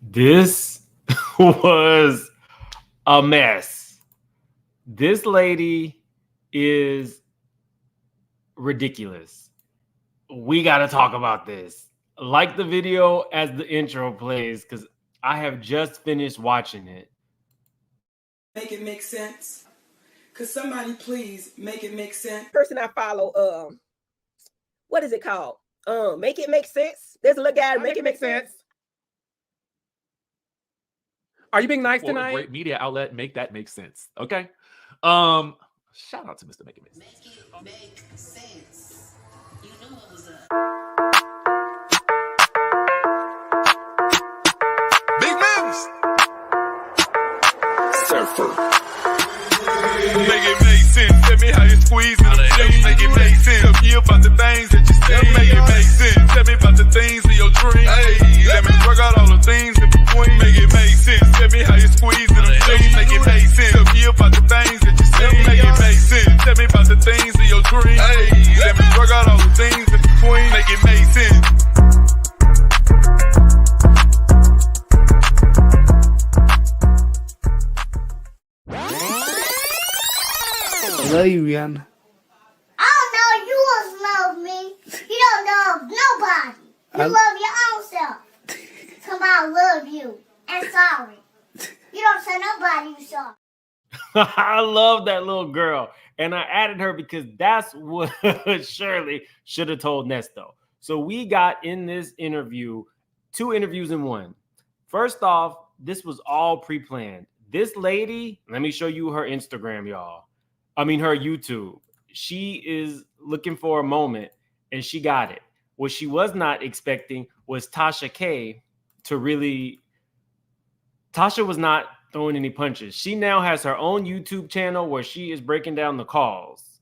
This was a mess. This lady is ridiculous. We got to talk about this. Like the video as the intro plays, because I have just finished watching it. Make it make sense. Could somebody please make it make sense? Person I follow, what is it called? Make it make sense. There's a little guy. Make it make sense. Are you being nice For tonight? a great media outlet, make that make sense. Okay. Shout out to Mr. Make It Make Sense. Make it make sense. You knew what was up. Big moves. Surfer. Make it make sense. Tell me how you squeeze it. Make it make sense. Tell me about the things that you see. Make it make sense. Tell me about the things of your dreams. Hey, let me work out all the things in between. Make it make sense. Tell me how you squeeze it. Make it make sense. Tell me about the things that you see. Make it make sense. Tell me about the things of your dreams. Hey, let me work out all the things in between. Make it make sense. I love you, Rihanna. I don't know you don't love me. You don't love nobody. You love your own self. Somebody love you. And sorry. You don't tell nobody you sorry. I love that little girl. And I added her because that's what Shirley should have told Nesto. So we got in this interview, 2 interviews in one. First off, this was all pre-planned. This lady, let me show you her Instagram, y'all. I mean, her YouTube. She is looking for a moment and she got it. What she was not expecting was Tasha K to really, Tasha was not throwing any punches. She now has her own YouTube channel where she is breaking down the calls.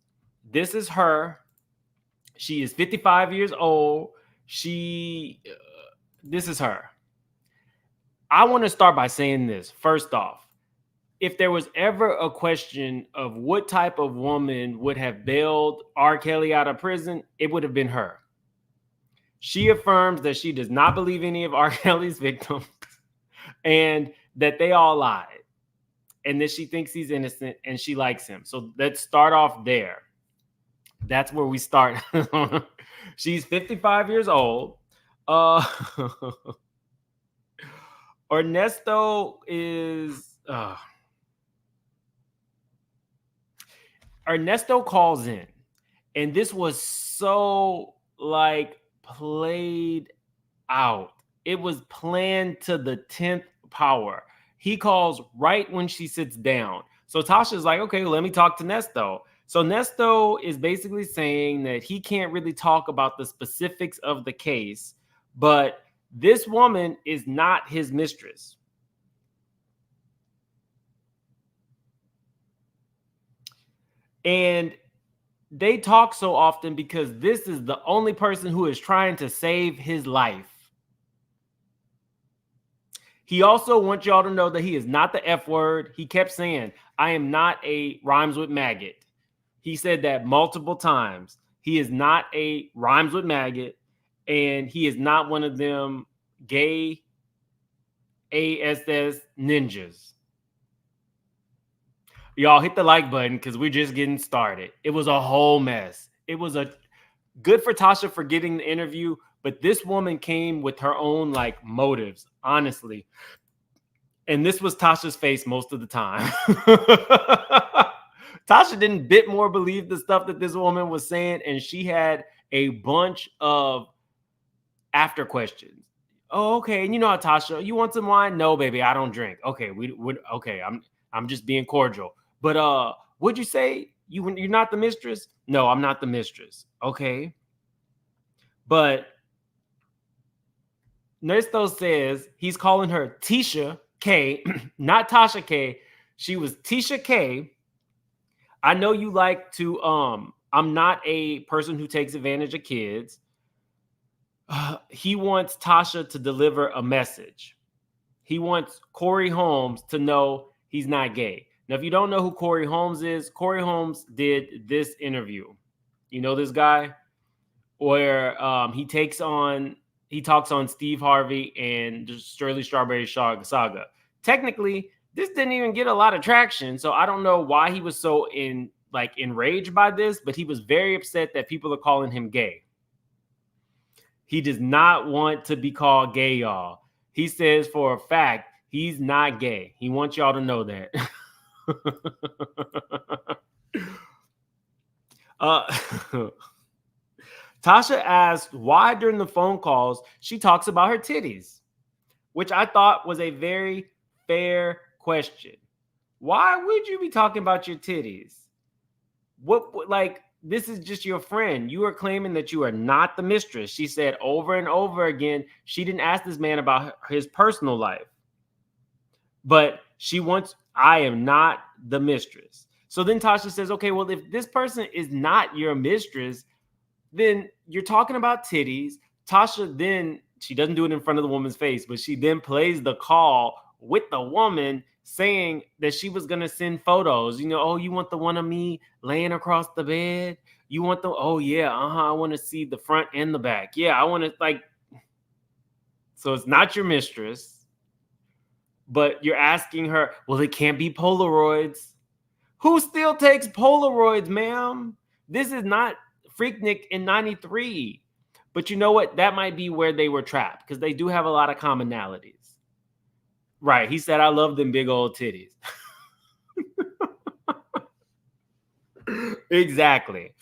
This is her. She is 55 years old. This is her. I want to start by saying this. First off, if there was ever a question of what type of woman would have bailed R. Kelly out of prison, it would have been her. She affirms that she does not believe any of R. Kelly's victims and that they all lied and that she thinks he's innocent and she likes him. So let's start off there. That's where we start. She's 55 years old. Ernesto is... Ernesto calls in, and this was so like played out. It was planned to the 10th power. He calls right when she sits down. So Tasha's like, okay, let me talk to Nesto. So Nesto is basically saying that he can't really talk about the specifics of the case, but this woman is not his mistress. And they talk so often because this is the only person who is trying to save his life. He also wants y'all to know that he is not the F word. He kept saying, I am not a rhymes with maggot. He said that multiple times. He is not a rhymes with maggot, and he is not one of them gay ASS ninjas. Y'all hit the like button because we're just getting started. It was a whole mess. It was a good for Tasha for getting the interview, but this woman came with her own like motives, honestly. And this was Tasha's face most of the time. Tasha didn't bit more believe the stuff that this woman was saying, and she had a bunch of after questions. Oh, okay. And you know how Tasha, you want some wine? No, baby, I don't drink. Okay, okay. I'm just being cordial. But would you say you're not the mistress? No, I'm not the mistress. Okay. But Ernesto says he's calling her Tisha K, not Tasha K. She was Tisha K. I know you like to, I'm not a person who takes advantage of kids. He wants Tasha to deliver a message. He wants Corey Holmes to know he's not gay. Now, if you don't know who Corey Holmes is, Corey Holmes did this interview. You know this guy? Where he takes on he talks on Steve Harvey and the Shirley Strawberry saga. Technically, this didn't even get a lot of traction, so I don't know why he was so enraged by this, but he was very upset that people are calling him gay. He does not want to be called gay, y'all. He says for a fact he's not gay. He wants y'all to know that. Tasha asked why during the phone calls she talks about her titties, which I thought was a very fair question. Why would you be talking about your titties? What like, this is just your friend. You are claiming that you are not the mistress. She said over and over again, she didn't ask this man about his personal life. But she wants, I am not the mistress. So then Tasha says, okay, well, if this person is not your mistress, then you're talking about titties. Tasha then, she doesn't do it in front of the woman's face, but she then plays the call with the woman saying that she was going to send photos. You know, oh, you want the one of me laying across the bed? You want the, oh yeah, I want to see the front and the back. Yeah, I want to like, so it's not your mistress, but you're asking her, well, it can't be Polaroids. Who still takes Polaroids, ma'am? This is not Freaknik in 93. But you know what? That might be where they were trapped because they do have a lot of commonalities. Right. He said, I love them big old titties. Exactly.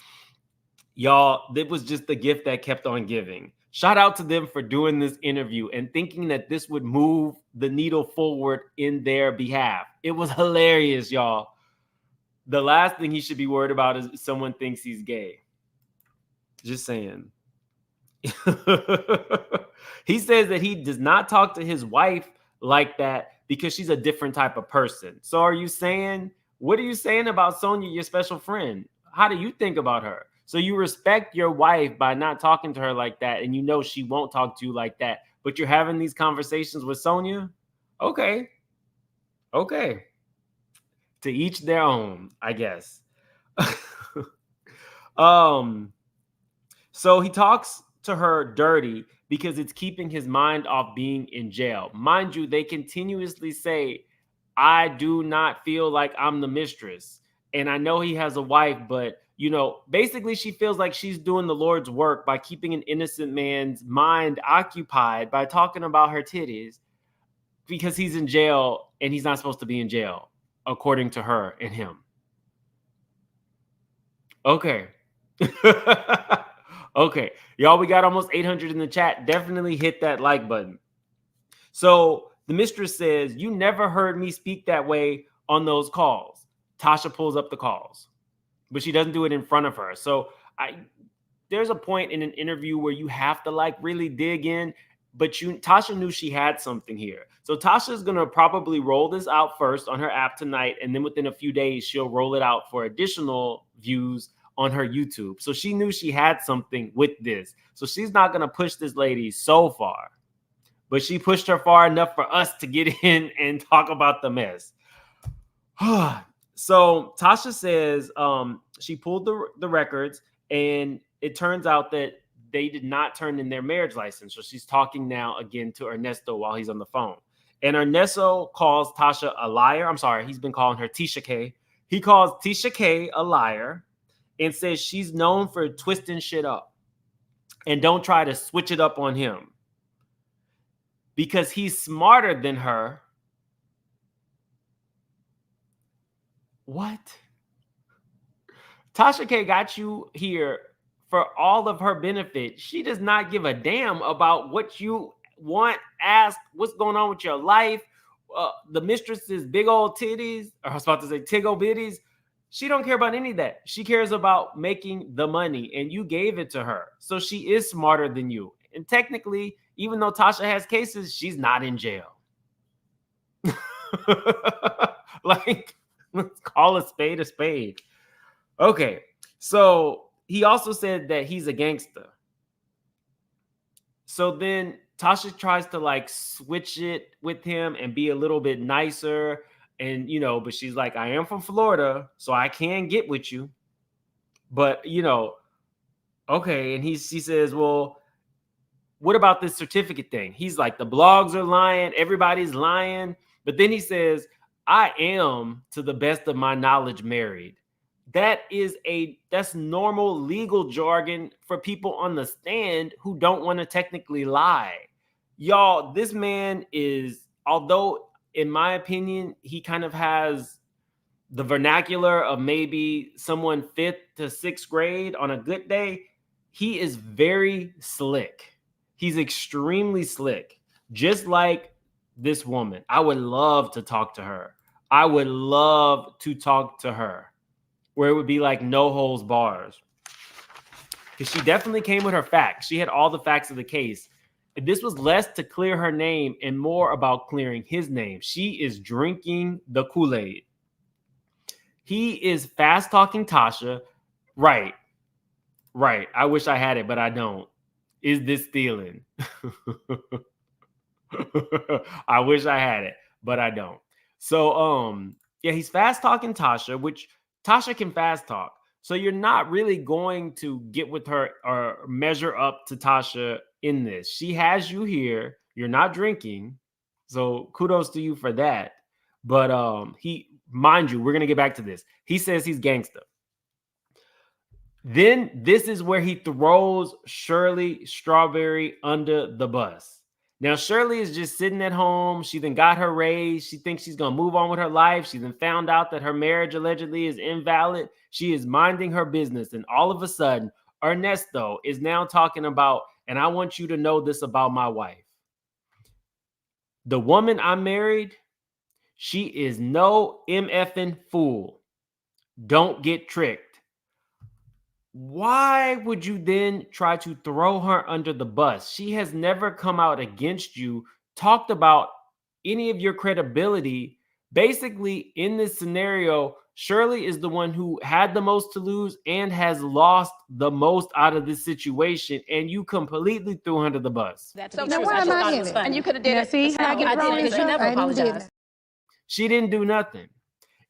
Y'all, it was just the gift that kept on giving. Shout out to them for doing this interview and thinking that this would move the needle forward in their behalf. It was hilarious, y'all. The last thing he should be worried about is someone thinks he's gay. Just saying. He says that he does not talk to his wife like that because she's a different type of person. So are you saying, what are you saying about Sonia, your special friend? How do you think about her? So you respect your wife by not talking to her like that, and you know she won't talk to you like that, but you're having these conversations with Sonia? Okay. Okay. To each their own, I guess. So he talks to her dirty because it's keeping his mind off being in jail. Mind you, they continuously say, I do not feel like I'm the mistress. And I know he has a wife, but, you know, basically she feels like she's doing the Lord's work by keeping an innocent man's mind occupied by talking about her titties because he's in jail and he's not supposed to be in jail, according to her and him. Okay. Okay, y'all, we got almost 800 in the chat. Definitely hit that like button. So the mistress says, you never heard me speak that way on those calls. Tasha pulls up the calls, but she doesn't do it in front of her. So there's a point in an interview where you have to like really dig in, but Tasha knew she had something here. So Tasha's going to probably roll this out first on her app tonight, and then within a few days, she'll roll it out for additional views on her YouTube. So she knew she had something with this. So she's not going to push this lady so far, but she pushed her far enough for us to get in and talk about the mess. So Tasha says she pulled the records, and it turns out that they did not turn in their marriage license. So she's talking now again to Ernesto while he's on the phone. And Ernesto calls Tasha a liar. I'm sorry, he's been calling her Tisha K. He calls Tisha K a liar and says she's known for twisting shit up. And don't try to switch it up on him because he's smarter than her. What? Tasha K got you here for all of her benefit. She does not give a damn about what you want, ask, what's going on with your life. The mistress's big old titties, or I was about to say tiggle bitties. She don't care about any of that. She cares about making the money, and you gave it to her. So she is smarter than you. And technically, even though Tasha has cases, she's not in jail. Like, let's call a spade a spade. Okay, so he also said that he's a gangster. So then Tasha tries to like switch it with him and be a little bit nicer. And, you know, but she's like, I am from Florida, so I can get with you. But, you know, okay. And she says, well, what about this certificate thing? He's like, the blogs are lying, everybody's lying. But then he says, I am, to the best of my knowledge, married. That's normal legal jargon for people on the stand who don't want to technically lie. Y'all, this man is, although in my opinion, he kind of has the vernacular of maybe someone 5th to 6th grade on a good day, he is very slick. He's extremely slick. Just like this woman. I would love to talk to her. I would love to talk to her where it would be like no holds bars. Because she definitely came with her facts. She had all the facts of the case. This was less to clear her name and more about clearing his name. She is drinking the Kool-Aid. He is fast talking Tasha. Right. I wish I had it, but I don't. Is this stealing? I wish I had it, but I don't. So, yeah, he's fast talking Tasha, which Tasha can fast talk. So you're not really going to get with her or measure up to Tasha in this. She has you here. You're not drinking. So kudos to you for that. But mind you, we're going to get back to this. He says he's gangster. Then this is where he throws Shirley Strawberry under the bus. Now, Shirley is just sitting at home. She then got her raise. She thinks she's going to move on with her life. She then found out that her marriage allegedly is invalid. She is minding her business. And all of a sudden, Ernesto is now talking about, and I want you to know this about my wife. The woman I married, she is no MFing fool. Don't get tricked. Why would you then try to throw her under the bus? She has never come out against you, talked about any of your credibility. Basically, in this scenario, Shirley is the one who had the most to lose and has lost the most out of this situation, and you completely threw her under the bus. So now why am I in it? And you could have did it. See how I get thrown in You never apologized. She didn't do nothing.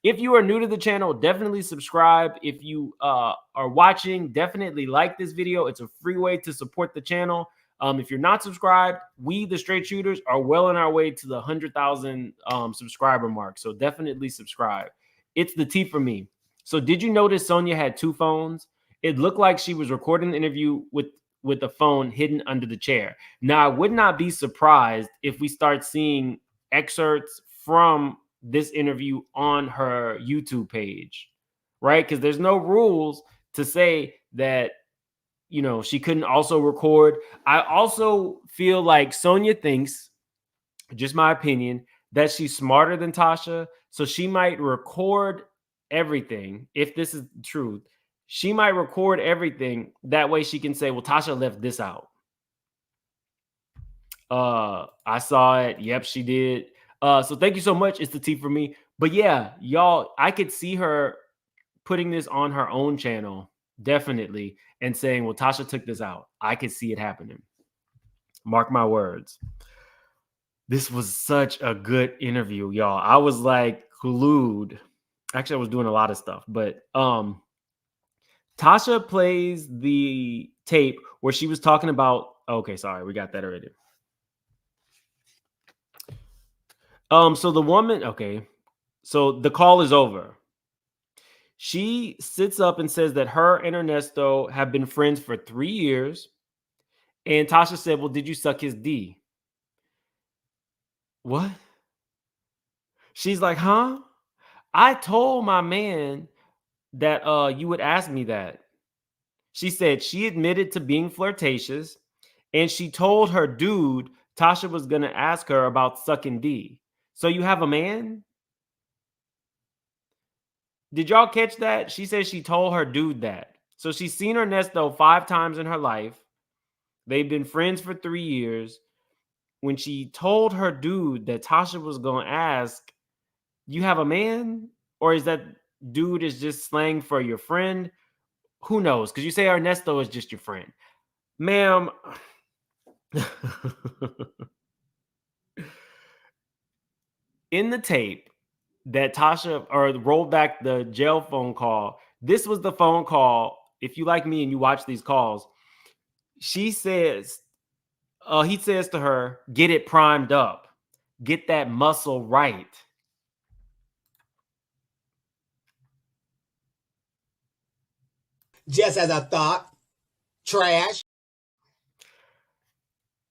If you are new to the channel, definitely subscribe. If you are watching, definitely like this video. It's a free way to support the channel. If you're not subscribed, we, the Straight Shooters, are well on our way to the 100,000 subscriber mark. So definitely subscribe. It's the tea for me. So did you notice Sonia had 2 phones? It looked like she was recording the interview with the phone hidden under the chair. Now, I would not be surprised if we start seeing excerpts from this interview on her YouTube page, right? Because there's no rules to say that, you know, she couldn't also record. I also feel like Sonia thinks, just my opinion, that she's smarter than Tasha. So she might record everything. If this is the truth, she might record everything. That way she can say, well, Tasha left this out. I saw it. Yep, she did. So thank you so much. It's the tea for me. But yeah, y'all, I could see her putting this on her own channel, definitely, and saying, well, Tasha took this out. I could see it happening. Mark my words. This was such a good interview, y'all. I was like glued. Actually, I was doing a lot of stuff, but Tasha plays the tape where she was talking about, okay, sorry, we got that already. So the woman, okay, so the call is over. She sits up and says that her and Ernesto have been friends for 3 years. And Tasha said, well, did you suck his D? What? She's like, huh? I told my man that you would ask me that. She said she admitted to being flirtatious, and she told her dude Tasha was going to ask her about sucking D. So you have a man? Did y'all catch that? She said she told her dude that. So she's seen Ernesto 5 times in her life. They've been friends for 3 years. When she told her dude that Tasha was going to ask, you have a man? Or is that dude is just slang for your friend? Who knows? Because you say Ernesto is just your friend. Ma'am. In the tape that Tasha, or rolled back the jail phone call, this was the phone call. If you like me and you watch these calls, she says, He says to her, get it primed up. Get that muscle right. Just as I thought. Trash.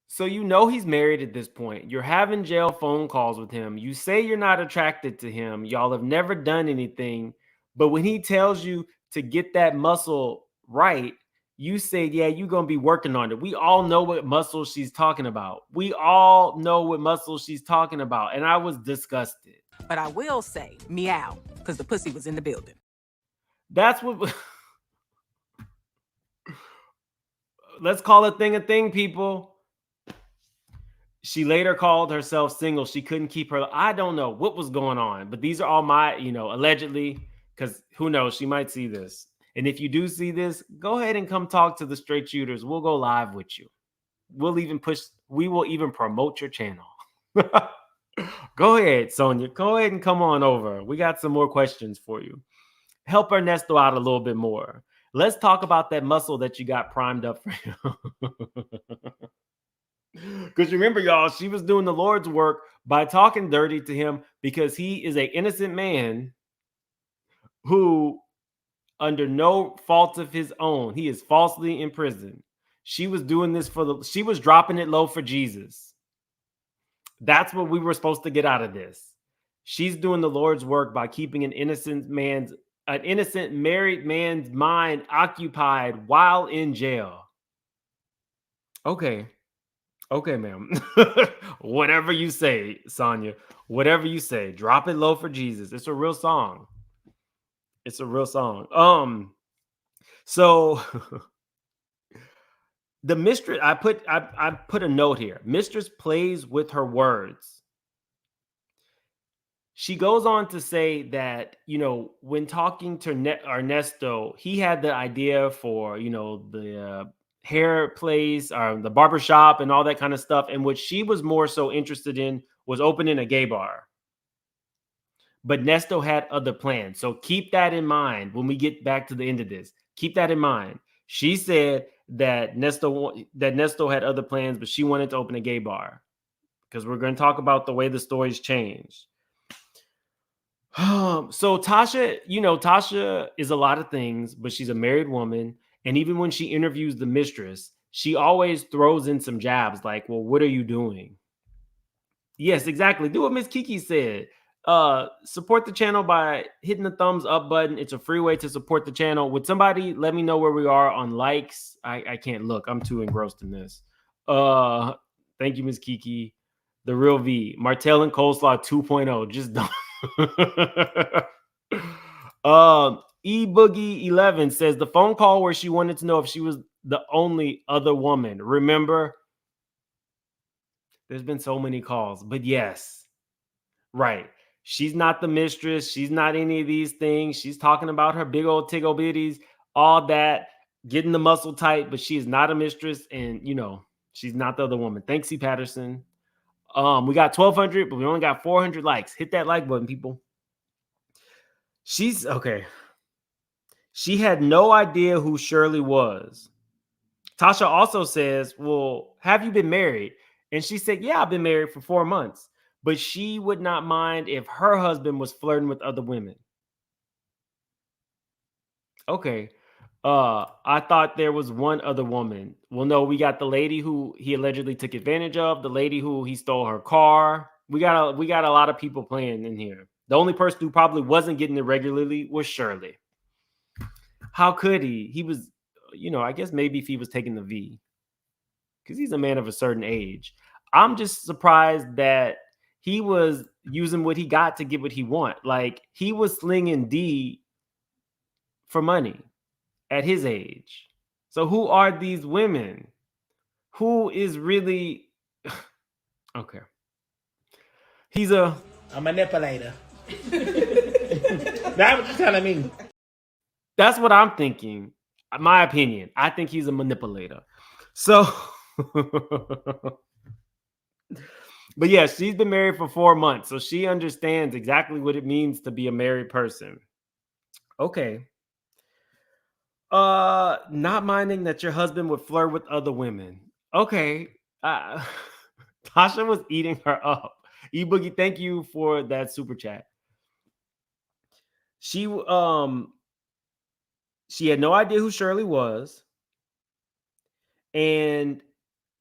So you know he's married at this point. You're having jail phone calls with him. You say you're not attracted to him. Y'all have never done anything. But when he tells you to get that muscle right, you say, yeah, you're going to be working on it. We all know what muscle she's talking about. We all know what muscle she's talking about. And I was disgusted. But I will say, meow, because the pussy was in the building. That's what... Let's call a thing, people. She later called herself single. She couldn't keep her. I don't know what was going on, but these are all my, allegedly, because who knows, she might see this. And if you do see this, go ahead and come talk to the straight shooters. We'll go live with you. We will even promote your channel. Go ahead, Sonia. Go ahead and come on over. We got some more questions for you. Help Ernesto out a little bit more. Let's talk about that muscle that you got primed up for him. Because remember, y'all, she was doing the Lord's work by talking dirty to him because he is an innocent man who, under no fault of his own, he is falsely in prison. She was doing this she was dropping it low for Jesus. That's what we were supposed to get out of this. She's doing the Lord's work by keeping an innocent married man's mind occupied while in jail. Okay, ma'am. Whatever you say, Sonia. Whatever you say. Drop it low for Jesus. It's a real song. So the mistress, I put a note here. Mistress plays with her words. She goes on to say that, when talking to Ernesto, he had the idea for, the hair place or the barbershop and all that kind of stuff. And what she was more so interested in was opening a gay bar. But Nesto had other plans. So keep that in mind when we get back to the end of this. Keep that in mind. She said that Nesto had other plans, but she wanted to open a gay bar. Because we're going to talk about the way the stories changed. So Tasha, Tasha is a lot of things, but she's a married woman. And even when she interviews the mistress, she always throws in some jabs like, well, what are you doing? Yes, exactly. Do what Miss Kiki said. Support the channel by hitting the thumbs up button. It's a free way to support the channel. Would somebody let me know where we are on likes? I can't look. I'm too engrossed in this. Thank you, Miss Kiki. The real V. Martell and Coleslaw 2.0. Just don't. E-Boogie 11 says the phone call where she wanted to know if she was the only other woman. Remember? There's been so many calls, but yes. Right. She's not the mistress. She's not any of these things. She's talking about her big old tiggle bitties, all that, getting the muscle tight, but she is not a mistress. And, she's not the other woman. Thanks, C. Patterson. We got 1,200, but we only got 400 likes. Hit that like button, people. She's okay. She had no idea who Shirley was. Tasha also says, well, have you been married? And she said, yeah, I've been married for 4 months. But she would not mind if her husband was flirting with other women. Okay. I thought there was one other woman. Well, no, we got the lady who he allegedly took advantage of, the lady who he stole her car. We got a lot of people playing in here. The only person who probably wasn't getting it regularly was Shirley. How could he? He was, I guess maybe if he was taking the V, because he's a man of a certain age. I'm just surprised that he was using what he got to get what he want. Like, he was slinging D for money at his age. So who are these women? Who is really... Okay. He's a manipulator. That's what you're telling me. That's what I'm thinking. My opinion. I think he's a manipulator. So... But yeah, she's been married for 4 months, so she understands exactly what it means to be a married person. Okay. Not minding that your husband would flirt with other women. Okay. Tasha was eating her up. E-Boogie, thank you for that super chat. She had no idea who Shirley was. And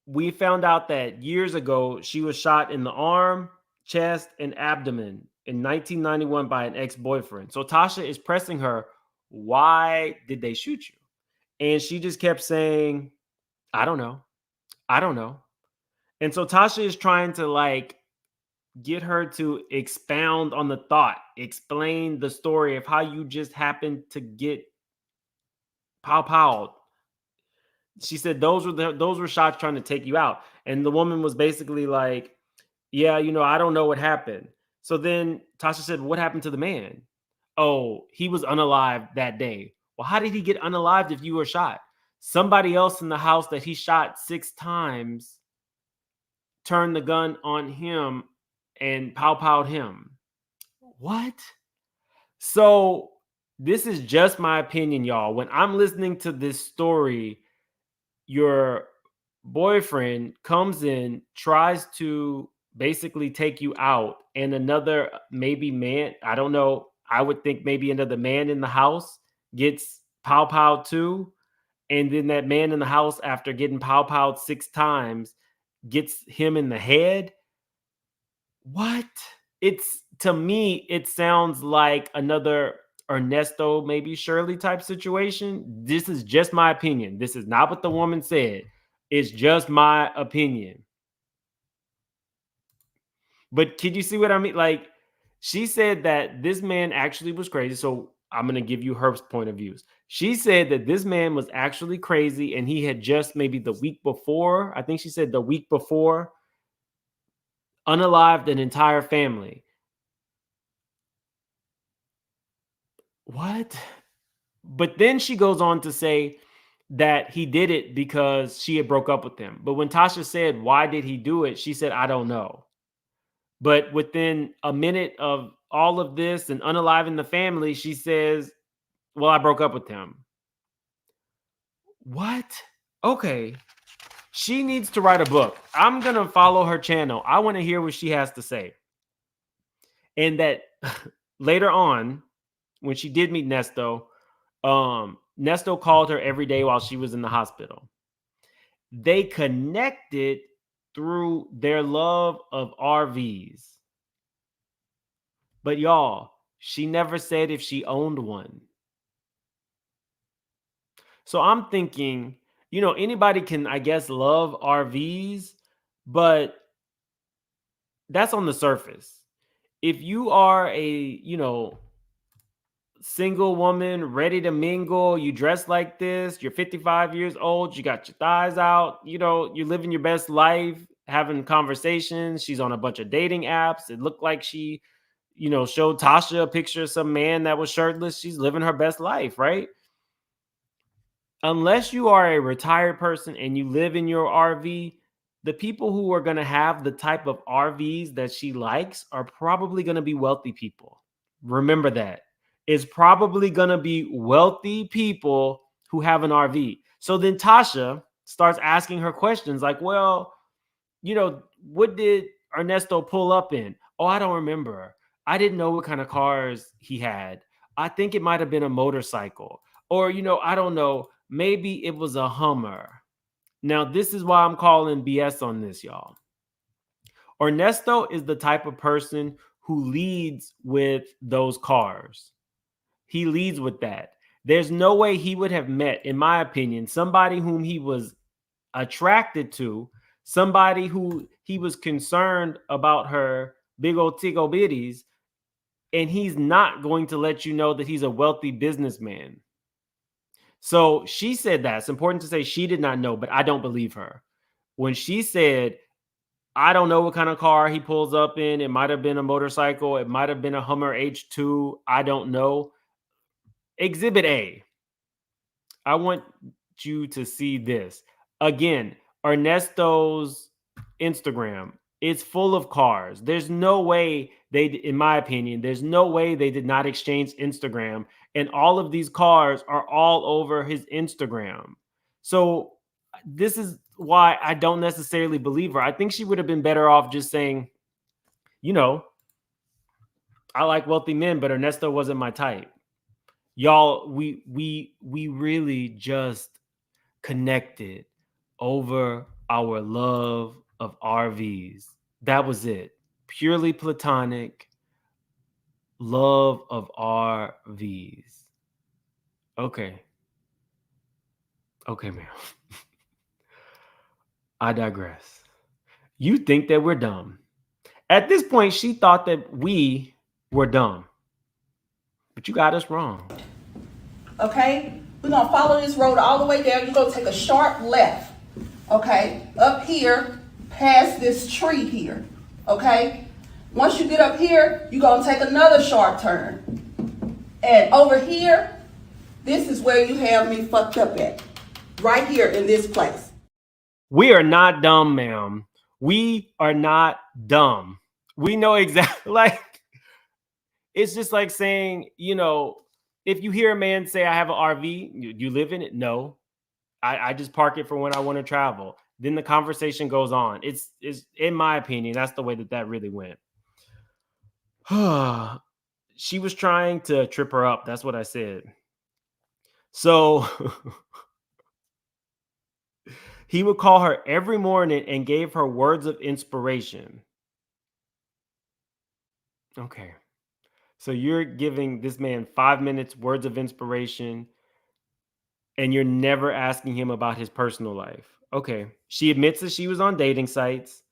we found out that years ago, she was shot in the arm, chest, and abdomen in 1991 by an ex-boyfriend. So Tasha is pressing her, why did they shoot you? And she just kept saying, I don't know. I don't know. And so Tasha is trying to like get her to expound on the thought, explain the story of how you just happened to get pow. She said those were shots trying to take you out. And the woman was basically like, yeah, I don't know what happened. So then Tasha said, what happened to the man? Oh, he was unalived that day. Well, how did he get unalived if you were shot? Somebody else in the house that he shot 6 times turned the gun on him and powed him. What? So this is just my opinion, y'all. When I'm listening to this story, your boyfriend comes in, tries to basically take you out, and another maybe man, I don't know, I would think maybe another man in the house gets pow too. And then that man in the house, after getting pow 6 times, gets him in the head. What? To me, it sounds like another Ernesto, maybe Shirley type situation. This is just my opinion. This is not what the woman said. It's just my opinion. But can you see what I mean? Like, she said that this man actually was crazy. So I'm going to give you her point of views. She said that this man was actually crazy and he had just maybe the week before, I think she said the week before, unalived an entire family. What? But then she goes on to say that he did it because she had broke up with him. But when Tasha said, why did he do it? She said, I don't know. But within a minute of all of this and unaliving the family, she says, well, I broke up with him. What? Okay. She needs to write a book. I'm going to follow her channel. I want to hear what she has to say. And that later on, when she did meet Nesto, Nesto called her every day while she was in the hospital. They connected through their love of RVs. But y'all, she never said if she owned one. So I'm thinking, anybody can, I guess, love RVs, but that's on the surface. If you are a, single woman, ready to mingle, you dress like this, you're 55 years old, you got your thighs out, you're living your best life, having conversations. She's on a bunch of dating apps. It looked like she, showed Tasha a picture of some man that was shirtless. She's living her best life, right? Unless you are a retired person and you live in your RV, the people who are going to have the type of RVs that she likes are probably going to be wealthy people. Remember that. It's probably going to be wealthy people who have an RV. So then Tasha starts asking her questions like, well, what did Ernesto pull up in? Oh, I don't remember. I didn't know what kind of cars he had. I think it might have been a motorcycle. Or, I don't know. Maybe it was a Hummer. Now, this is why I'm calling BS on this, y'all. Ernesto is the type of person who leads with those cars. He leads with that. There's no way he would have met, in my opinion, somebody whom he was attracted to, somebody who he was concerned about her big old tickle bitties, and he's not going to let you know that he's a wealthy businessman. So she said that. It's important to say she did not know, but I don't believe her. When she said, I don't know what kind of car he pulls up in. It might have been a motorcycle. It might have been a Hummer H2. I don't know. Exhibit A. I want you to see this. Again, Ernesto's Instagram. It's full of cars. There's no way in my opinion, there's no way they did not exchange Instagram. And all of these cars are all over his Instagram. So this is why I don't necessarily believe her. I think she would have been better off just saying, you know, I like wealthy men, but Ernesto wasn't my type. Y'all, we really just connected over our love of RVs. That was it. Purely platonic love of RVs. Okay. Okay, ma'am. I digress. You think that we're dumb. At this point, she thought that we were dumb. But you got us wrong. Okay? We're going to follow this road all the way down. You're going to take a sharp left. Okay? Up here, past this tree here. Okay? Once you get up here, you're going to take another sharp turn. And over here, this is where you have me fucked up at. Right here in this place. We are not dumb, ma'am. We are not dumb. We know exactly, like, it's just like saying, you know, if you hear a man say, I have an RV, you live in it? No. I just park it for when I want to travel. Then the conversation goes on. It's in my opinion, that's the way that really went. She was trying to trip her up. That's what I said. So he would call her every morning and gave her words of inspiration. Okay. So you're giving this man 5 minutes words of inspiration and you're never asking him about his personal life. Okay. She admits that she was on dating sites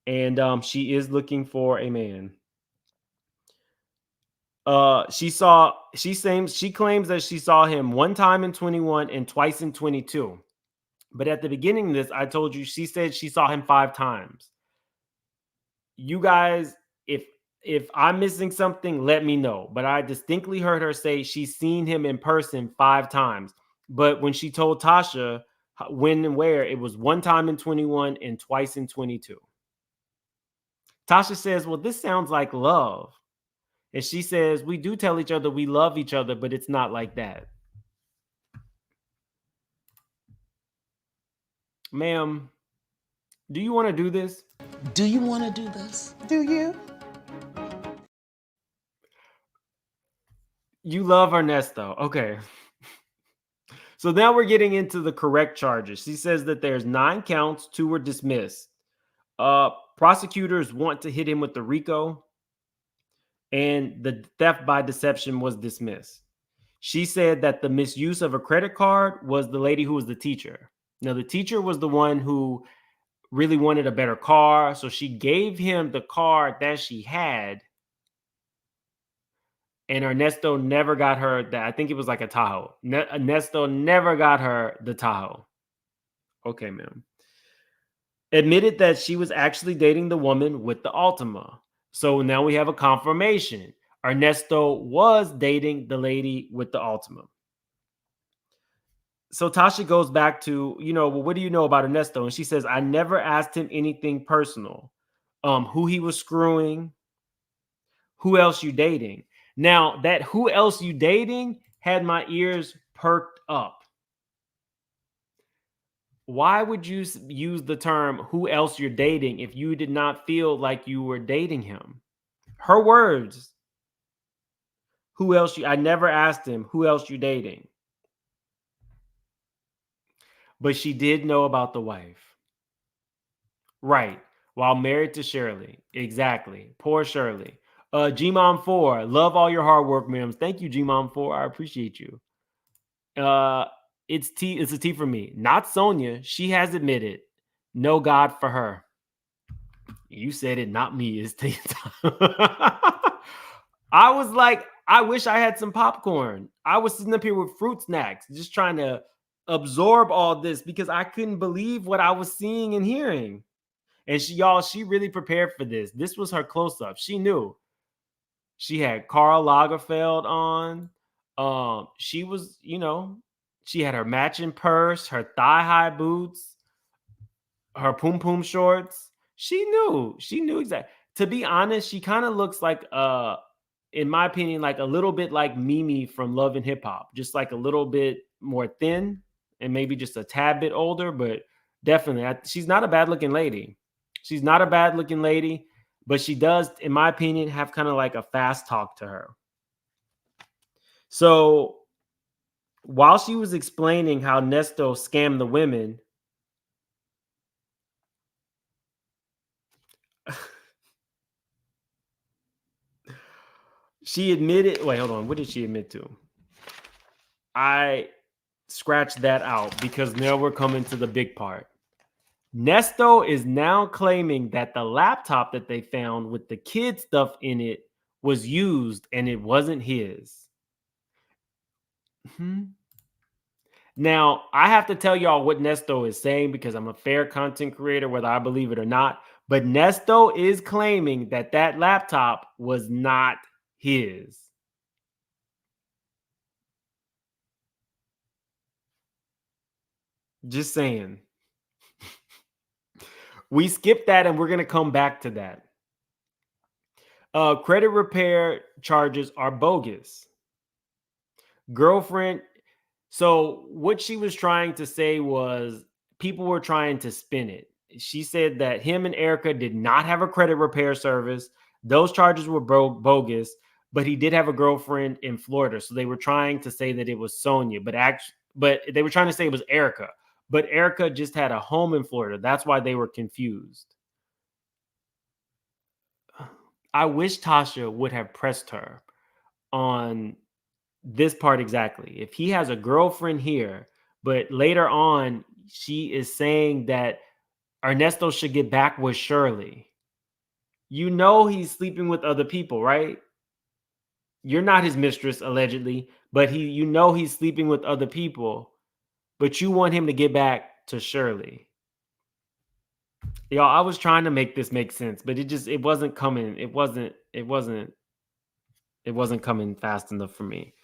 and she is looking for a man. She claims that she saw him one time in 21 and twice in 22. But at the beginning of this, I told you, she said she saw him 5 times. You guys, if I'm missing something, let me know. But I distinctly heard her say she's seen him in person 5 times. But when she told Tasha when and where, it was one time in 21 and twice in 22. Tasha says, well, this sounds like love. And she says, we do tell each other we love each other, but it's not like that. Ma'am, do you want to do this? Do you want to do this? Do you? You love Ernesto. Okay. So now we're getting into the correct charges. She says that there's 9 counts, 2 were dismissed. Prosecutors want to hit him with the RICO, and the theft by deception was dismissed. She said that the misuse of a credit card was the lady who was the teacher. Now, the teacher was the one who really wanted a better car, so she gave him the car that she had, and Ernesto never got her that. I think it was like a Tahoe. Ernesto never got her the Tahoe. Okay, ma'am. Admitted that she was actually dating the woman with the Altima. So now we have a confirmation. Ernesto was dating the lady with the Altima. So Tasha goes back to, well, what do you know about Ernesto? And she says, I never asked him anything personal. Who he was screwing, who else you dating. Now, that who else you dating had my ears perked up. Why would you use the term who else you're dating if you did not feel like you were dating him? Her words. I never asked him who else you dating. But she did know about the wife. Right. While married to Shirley. Exactly. Poor Shirley. Gmom 4, love all your hard work, ma'am. Thank you, Gmom 4. I appreciate you. It's a T for me. Not Sonia. She has admitted. No God for her. You said it, not me. It's T. I was like, I wish I had some popcorn. I was sitting up here with fruit snacks, just trying to absorb all this because I couldn't believe what I was seeing and hearing. And she really prepared for this. This was her close-up. She knew. She had Karl Lagerfeld on. She was, she had her matching purse, her thigh-high boots, her poom-poom shorts. She knew exactly. To be honest, she kind of looks like, in my opinion, like a little bit like Mimi from Love and Hip Hop, just like a little bit more thin and maybe just a tad bit older, but Definitely. She's not a bad looking lady. She's not a bad looking lady, but she does, in my opinion, have kind of like a fast talk to her. So while she was explaining how Ernesto scammed the women, she admitted, wait, hold on. What did she admit to? I scratched that out because now we're coming to the big part. Ernesto is now claiming that the laptop that they found with the kid stuff in it was used and it wasn't his. Now, I have to tell y'all what Ernesto is saying because I'm a fair content creator, whether I believe it or not. But Ernesto is claiming that that laptop was not his. Just saying. We skipped that and we're going to come back to that. Credit repair charges are bogus. Girlfriend. So what she was trying to say was people were trying to spin it. She said that him and Erica did not have a credit repair service. Those charges were bogus, but he did have a girlfriend in Florida. So they were trying to say that it was Sonia, but they were trying to say it was Erica. But Erica just had a home in Florida. That's why they were confused. I wish Tasha would have pressed her on this part exactly. If he has a girlfriend here, but later on she is saying that Ernesto should get back with Shirley. You know he's sleeping with other people, right? You're not his mistress, allegedly, but you know he's sleeping with other people, but you want him to get back to Shirley. Y'all, I was trying to make this make sense, but it wasn't coming. It wasn't coming fast enough for me.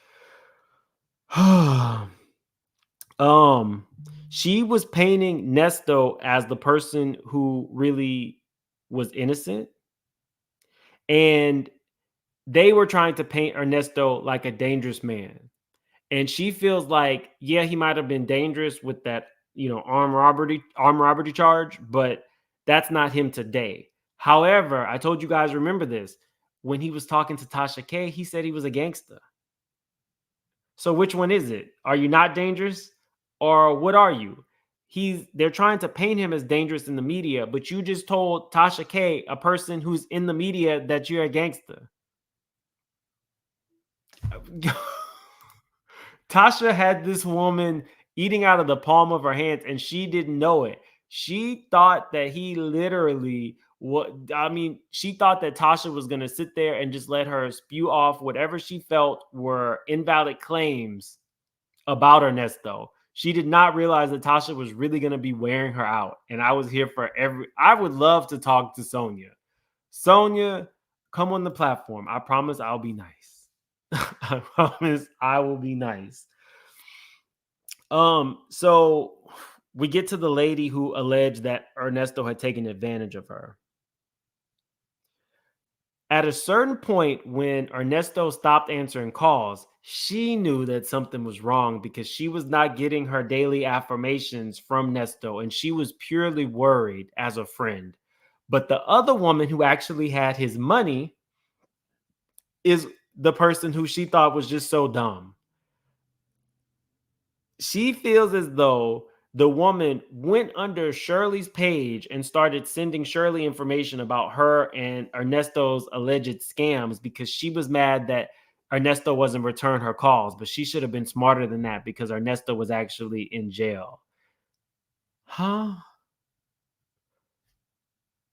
She was painting Ernesto as the person who really was innocent, and they were trying to paint Ernesto like a dangerous man. And she feels like, yeah, he might have been dangerous with that, armed robbery charge, but that's not him today. However, I told you guys, remember this, when he was talking to Tasha K, he said he was a gangster. So which one is it? Are you not dangerous? Or what are you? They're trying to paint him as dangerous in the media, but you just told Tasha K, a person who's in the media, that you're a gangster. Tasha had this woman eating out of the palm of her hands, and she didn't know it. She thought that he literally she thought that Tasha was going to sit there and just let her spew off whatever she felt were invalid claims about Ernesto. She did not realize that Tasha was really going to be wearing her out. And I was here for I would love to talk to Sonia. Sonia, come on the platform. I promise I'll be nice. I promise I will be nice. So we get to the lady who alleged that Ernesto had taken advantage of her. At a certain point, when Ernesto stopped answering calls, she knew that something was wrong because she was not getting her daily affirmations from Ernesto, and she was purely worried as a friend. But the other woman who actually had his money is the person who she thought was just so dumb. She feels as though the woman went under Shirley's page and started sending Shirley information about her and Ernesto's alleged scams because she was mad that Ernesto wasn't returning her calls, but she should have been smarter than that because Ernesto was actually in jail. Huh?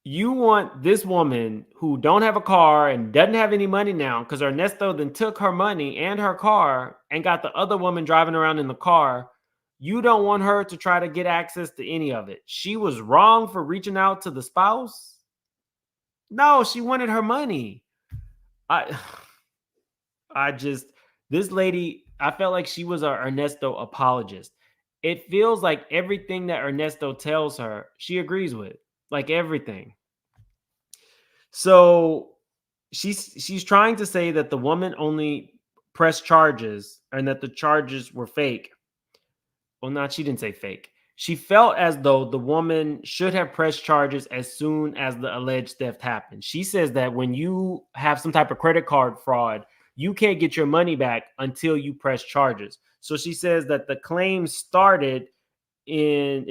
You want this woman who don't have a car and doesn't have any money now because Ernesto then took her money and her car and got the other woman driving around in the car. You don't want her to try to get access to any of it. She was wrong for reaching out to the spouse. No, she wanted her money. This lady, I felt like she was an Ernesto apologist. It feels like everything that Ernesto tells her, she agrees with, like everything. So she's trying to say that the woman only pressed charges and that the charges were fake. Well, she didn't say fake. She felt as though the woman should have pressed charges as soon as the alleged theft happened. She says that when you have some type of credit card fraud, you can't get your money back until you press charges. So she says that the claim it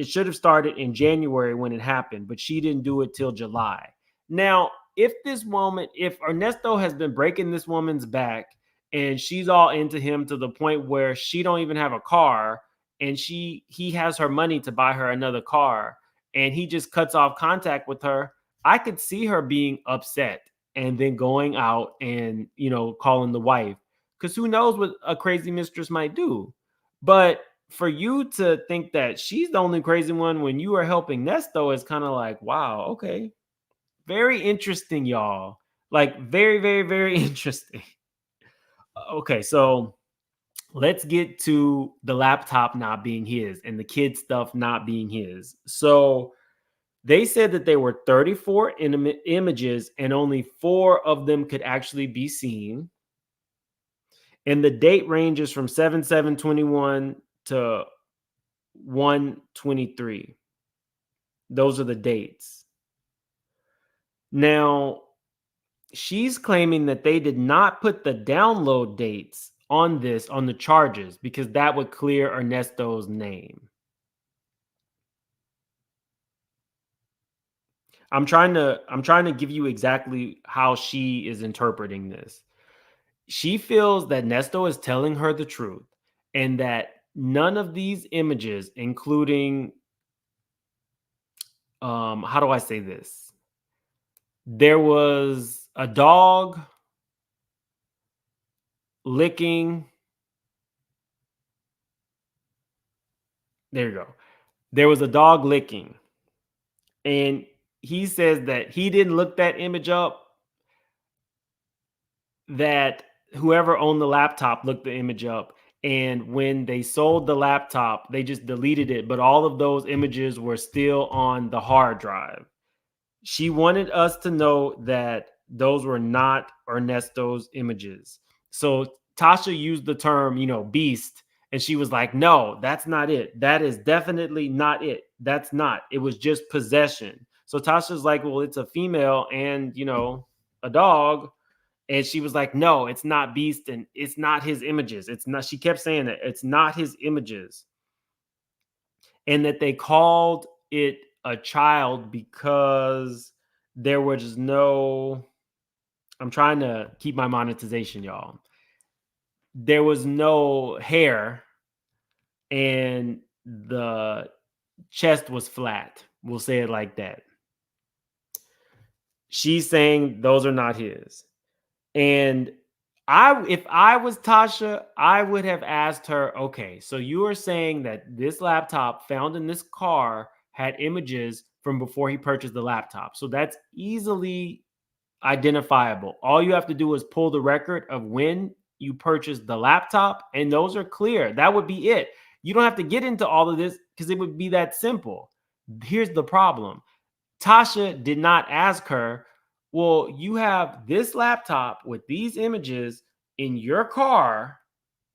should have started in January when it happened, but she didn't do it till July. Now, if Ernesto has been breaking this woman's back and she's all into him to the point where she don't even have a car, and he has her money to buy her another car, and he just cuts off contact with her, I could see her being upset and then going out and, calling the wife, because who knows what a crazy mistress might do. But for you to think that she's the only crazy one when you are helping Nesto is kind of like, wow, okay. Very interesting, y'all. Like, very, very, very interesting. Okay, so let's get to the laptop not being his and the kid stuff not being his. So they said that there were 34 images and only 4 of them could actually be seen. And the date ranges from 7/7/21 to 1/23. Those are the dates. Now, she's claiming that they did not put the download dates on the charges because that would clear Ernesto's name. I'm trying to give you exactly how she is interpreting this. She feels that Nesto is telling her the truth and that none of these images, including how do I say this? There was a dog licking. There you go. There was a dog licking. And he says that he didn't look that image up, that whoever owned the laptop looked the image up. And when they sold the laptop, they just deleted it. But all of those images were still on the hard drive. She wanted us to know that those were not Ernesto's images. So Tasha used the term, beast. And she was like, no, that's not it. That is definitely not it. That's not. It was just possession. So Tasha's like, well, it's a female and, a dog. And she was like, no, it's not beast. And it's not his images. It's not. She kept saying that it's not his images. And that they called it a child because there was no, I'm trying to keep my monetization, y'all. There was no hair and the chest was flat. We'll say it like that. She's saying those are not his. And if I was Tasha, I would have asked her, okay, so you are saying that this laptop found in this car had images from before he purchased the laptop. So that's easily identifiable. All you have to do is pull the record of when you purchased the laptop, and those are clear. That would be it. You don't have to get into all of this because it would be that simple. Here's the problem. Tasha did not ask her, well, you have this laptop with these images in your car,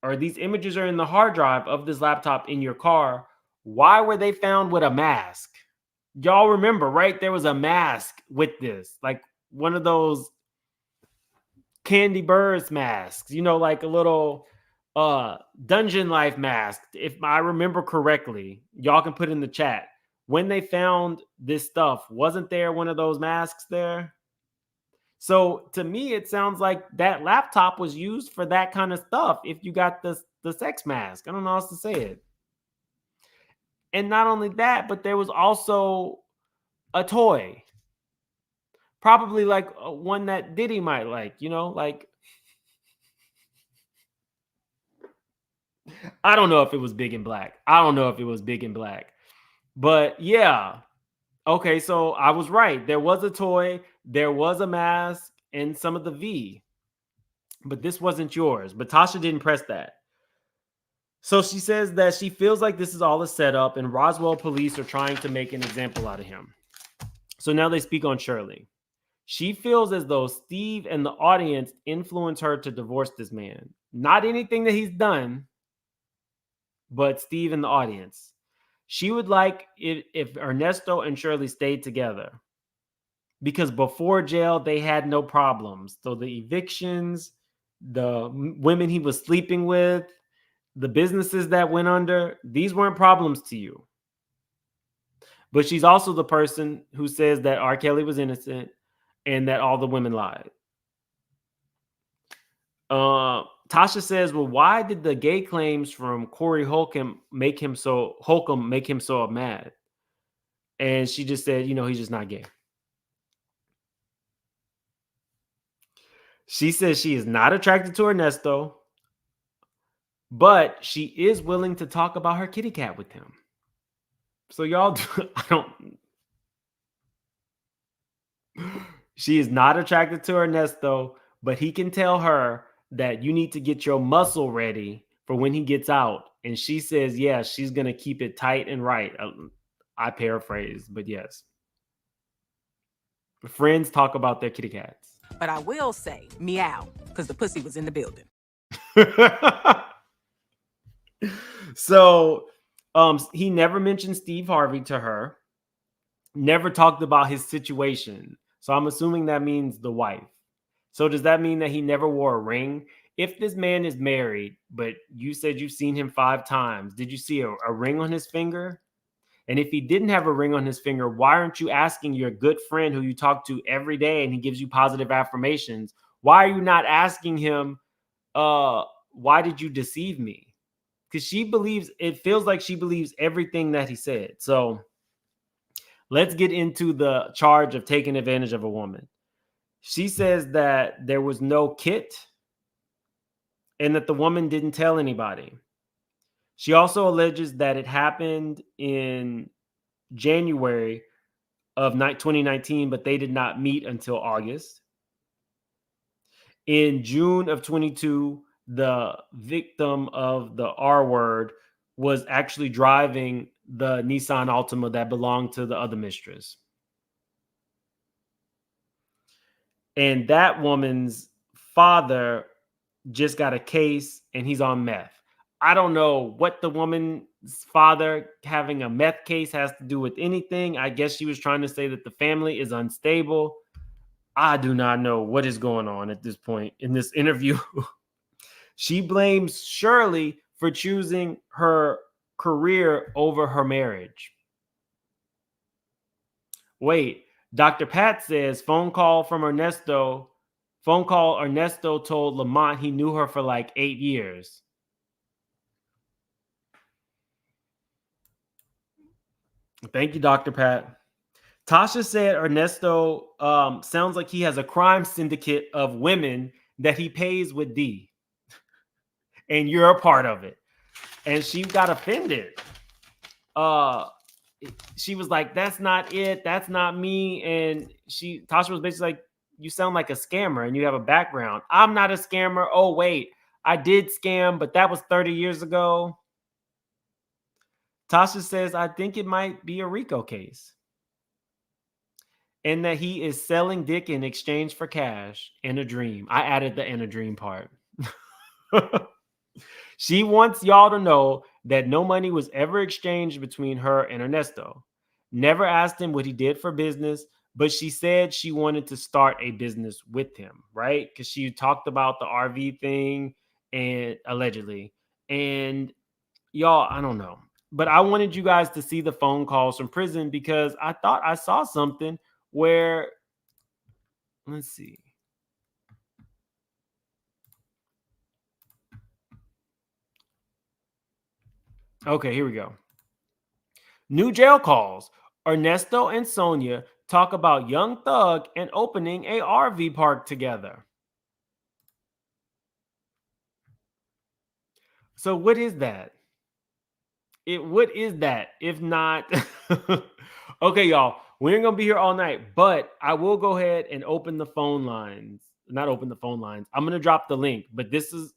or these images are in the hard drive of this laptop in your car. Why were they found with a mask? Y'all remember, right? There was a mask with this, like one of those Candy Birds masks, like a little Dungeon Life mask. If I remember correctly, y'all can put in the chat. When they found this stuff, wasn't there one of those masks there? So to me, it sounds like that laptop was used for that kind of stuff. If you got the sex mask, I don't know how else to say it. And not only that, but there was also a toy. Probably like one that Diddy might like, like, I don't know if it was big and black. But yeah. Okay, so I was right. There was a toy, there was a mask, and some of the V. But this wasn't yours. But Tasha didn't press that. So she says that she feels like this is all a setup, and Roswell police are trying to make an example out of him. So now they speak on Shirley. She feels as though Steve and the audience influenced her to divorce this man. Not anything that he's done, but Steve and the audience. She would like it if Ernesto and Shirley stayed together because before jail, they had no problems. So the evictions, the women he was sleeping with, the businesses that went under, these weren't problems to you. But she's also the person who says that R. Kelly was innocent and that all the women lied. Tasha says, well, why did the gay claims from Corey Holcomb make him so mad? And she just said, he's just not gay. She says she is not attracted to Ernesto, but she is willing to talk about her kitty cat with him. So y'all, she is not attracted to Ernesto, but he can tell her that you need to get your muscle ready for when he gets out. And she says, yeah, she's going to keep it tight and right. I paraphrase, but yes. Friends talk about their kitty cats. But I will say meow, because the pussy was in the building. So he never mentioned Steve Harvey to her, never talked about his situation. So I'm assuming that means the wife. So does that mean that he never wore a ring? If this man is married, but you said you've seen him 5 times, did you see a ring on his finger? And if he didn't have a ring on his finger, why aren't you asking your good friend who you talk to every day and he gives you positive affirmations? Why are you not asking him, why did you deceive me? Because it feels like she believes everything that he said. So let's get into the charge of taking advantage of a woman. She says that there was no kit and that the woman didn't tell anybody. She also alleges that it happened in January of 2019, but they did not meet until August. In June of 22, the victim of the R word was actually driving the Nissan Altima that belonged to the other mistress. And that woman's father just got a case and he's on meth. I don't know what the woman's father having a meth case has to do with anything. I guess she was trying to say that the family is unstable. I do not know what is going on at this point in this interview. She blames Shirley for choosing her career over her marriage. Wait, Dr. Pat says Ernesto told Lamont he knew her for like 8 years. Thank you, Dr. Pat. Tasha said Ernesto sounds like he has a crime syndicate of women that he pays with D. And you're a part of it. And she got offended. She was like, that's not it. That's not me. And Tasha was basically like, you sound like a scammer and you have a background. I'm not a scammer. Oh, wait, I did scam, but that was 30 years ago. Tasha says, I think it might be a RICO case. And that he is selling dick in exchange for cash in a dream. I added the in a dream part. She wants y'all to know that no money was ever exchanged between her and Ernesto. Never asked him what he did for business, but she said she wanted to start a business with him, right? Because she talked about the RV thing and allegedly. And y'all, I don't know. But I wanted you guys to see the phone calls from prison because I thought I saw something where, let's see. Okay, here we go. New jail calls. Ernesto and Sonia talk about Young Thug and opening a RV park together. So what is that? What is that? If not, okay, y'all, we ain't gonna be here all night, but I will go ahead and open the phone lines. Not open the phone lines. I'm gonna drop the link, but this is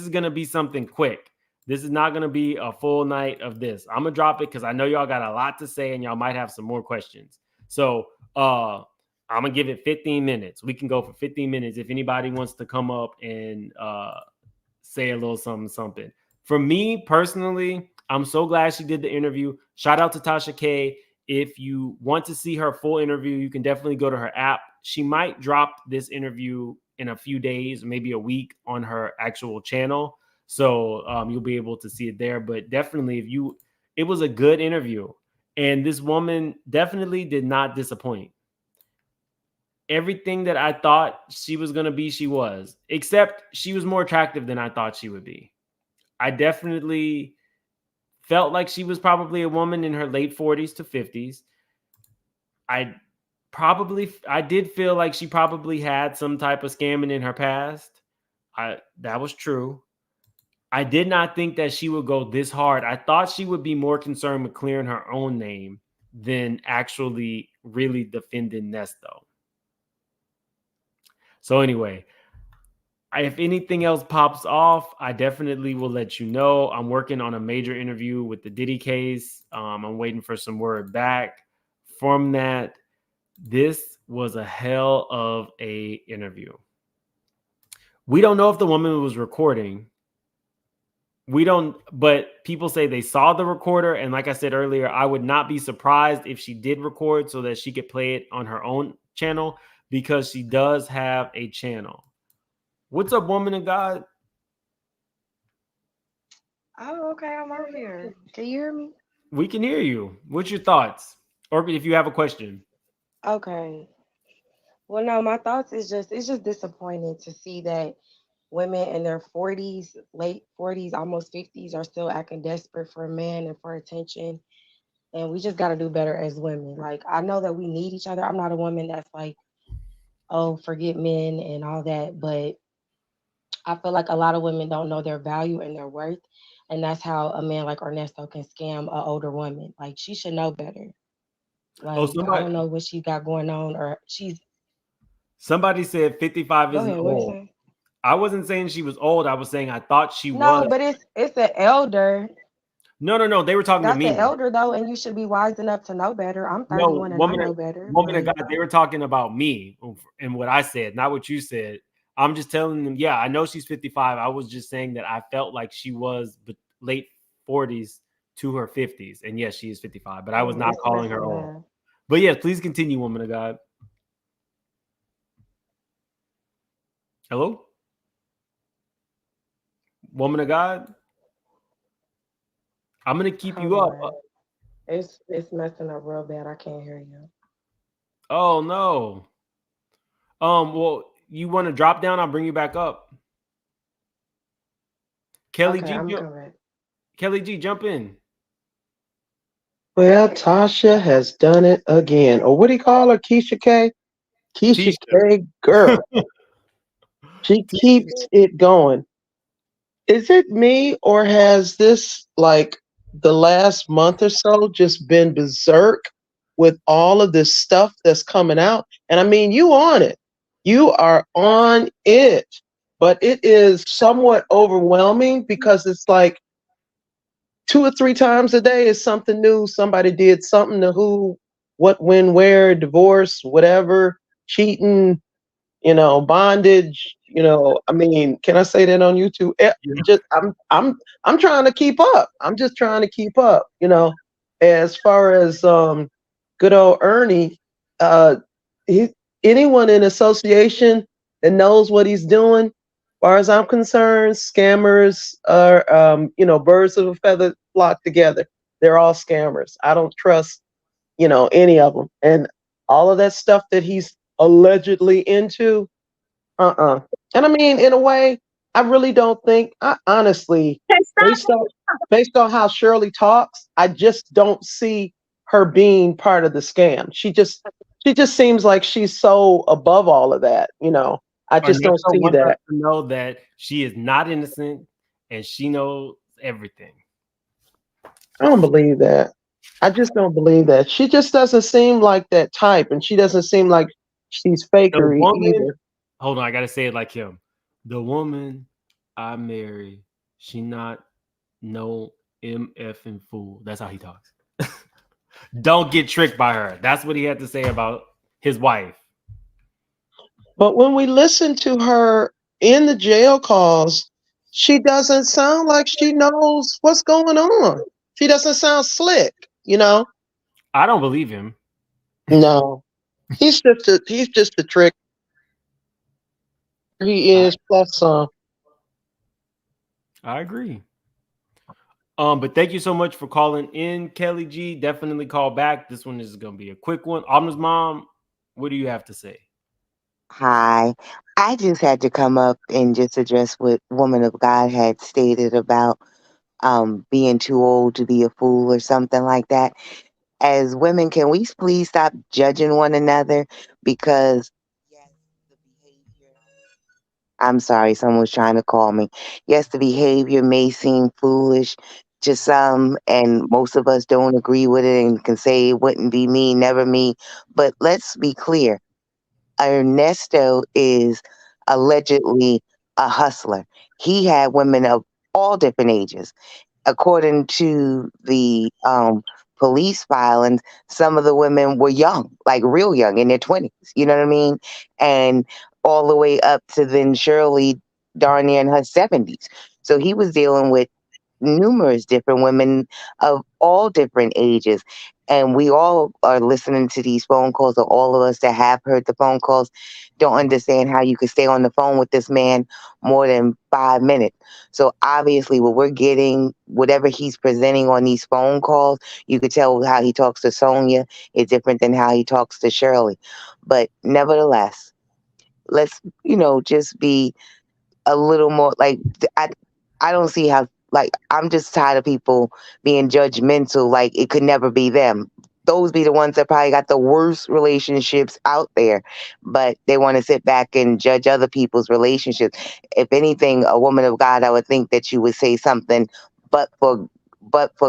gonna be something quick. This is not gonna be a full night of this. I'm gonna drop it because I know y'all got a lot to say and y'all might have some more questions. So I'm gonna give it 15 minutes. We can go for 15 minutes if anybody wants to come up and say a little something. For me personally, I'm so glad she did the interview. Shout out to Tasha K. If you want to see her full interview, you can definitely go to her app. She might drop this interview in a few days, maybe a week, on her actual channel. So you'll be able to see it there. But definitely, it was a good interview. And this woman definitely did not disappoint. Everything that I thought she was going to be, she was. Except she was more attractive than I thought she would be. I definitely felt like she was probably a woman in her late 40s to 50s. I did feel like she probably had some type of scamming in her past. That was true. I did not think that she would go this hard. I thought she would be more concerned with clearing her own name than actually really defending Nesto. So anyway, if anything else pops off, I definitely will let you know. I'm working on a major interview with the Diddy case. I'm waiting for some word back from that. This was a hell of a interview. We don't know if the woman was recording. But people say they saw the recorder. And like I said earlier, I would not be surprised if she did record so that she could play it on her own channel, because she does have a channel. What's up, woman of God? Oh, okay. I'm over here. Can you hear me? We can hear you. What's your thoughts? Or if you have a question. Okay. Well, no, my thoughts is it's just disappointing to see that women in their 40s, late 40s, almost 50s are still acting desperate for a man and for attention. And we just got to do better as women. Like, I know that we need each other. I'm not a woman that's like, oh, forget men and all that. But I feel like a lot of women don't know their value and their worth. And that's how a man like Ernesto can scam an older woman. Like, she should know better. Like, I don't know what she got going on, or Somebody said 55 Go isn't ahead, what you old. saying? I wasn't saying she was old. I was saying I thought she was. No, but it's an elder. No. They were talking to That's me. an elder though, and you should be wise enough to know better. I'm No, 31 and I know better. woman of God, they were talking about me and what I said, not what you said. I'm just telling them, yeah, I know she's 55. I was just saying that I felt like she was late 40s to her 50s. And yes, she is 55, but I was not calling her old. But yes, please continue, woman of God. Hello? Woman of God? I'm going to keep you up. It's messing up real bad. I can't hear you. Oh, no. Well, you want to drop down? I'll bring you back up. Kelly G, Kelly G, jump in. Well, Tasha has done it again. Or what do you call her? Keisha K? Keisha K, girl. She keeps it going. Is it me, or has this, like, the last month or so just been berserk with all of this stuff that's coming out? And I mean, you on it. You are on it. But it is somewhat overwhelming because it's like 2 or 3 times a day is something new. Somebody did something to who, what, when, where, divorce, whatever, cheating, bondage, I mean, can I say that on YouTube? Just I'm trying to keep up. I'm just trying to keep up, as far as good old Ernie, anyone in association that knows what he's doing, as far as I'm concerned, scammers are birds of a feather flock together. They're all scammers. I don't trust any of them. And all of that stuff that he's allegedly into, and I mean, in a way, I really don't think, honestly, based on how Shirley talks, I just don't see her being part of the scam. She just seems like she's so above all of that, I just don't see that. To know that she is not innocent and she knows everything. I don't believe that. I just don't believe that. She just doesn't seem like that type, and she doesn't seem like she's fakery either. Hold on, I gotta say it like him. The woman I marry, she not no MFing fool. That's how he talks. Don't get tricked by her. That's what he had to say about his wife. But when we listen to her in the jail calls, she doesn't sound like she knows what's going on. She doesn't sound slick, I don't believe him. No. He's just a trick. He is plus some. I agree. But thank you so much for calling in, Kelly G. Definitely call back. This one is going to be a quick one. Alma's mom, what do you have to say? Hi. I just had to come up and just address what Woman of God had stated about being too old to be a fool or something like that. As women, can we please stop judging one another? Because I'm sorry, someone was trying to call me. Yes, the behavior may seem foolish to some, and most of us don't agree with it and can say it wouldn't be me, never me. But let's be clear. Ernesto is allegedly a hustler. He had women of all different ages. According to the police filings, some of the women were young, like real young, in their 20s. You know what I mean? And all the way up to then Shirley, darn near in her 70s. So he was dealing with numerous different women of all different ages. And we all are listening to these phone calls, or all of us that have heard the phone calls don't understand how you could stay on the phone with this man more than 5 minutes. So obviously what we're getting, whatever he's presenting on these phone calls, you could tell how he talks to Sonia is different than how he talks to Shirley. But nevertheless, let's, just be a little more like, I don't see how, like, I'm just tired of people being judgmental, like it could never be them. Those be the ones that probably got the worst relationships out there, but they want to sit back and judge other people's relationships. If anything, a woman of God, I would think that you would say something, but for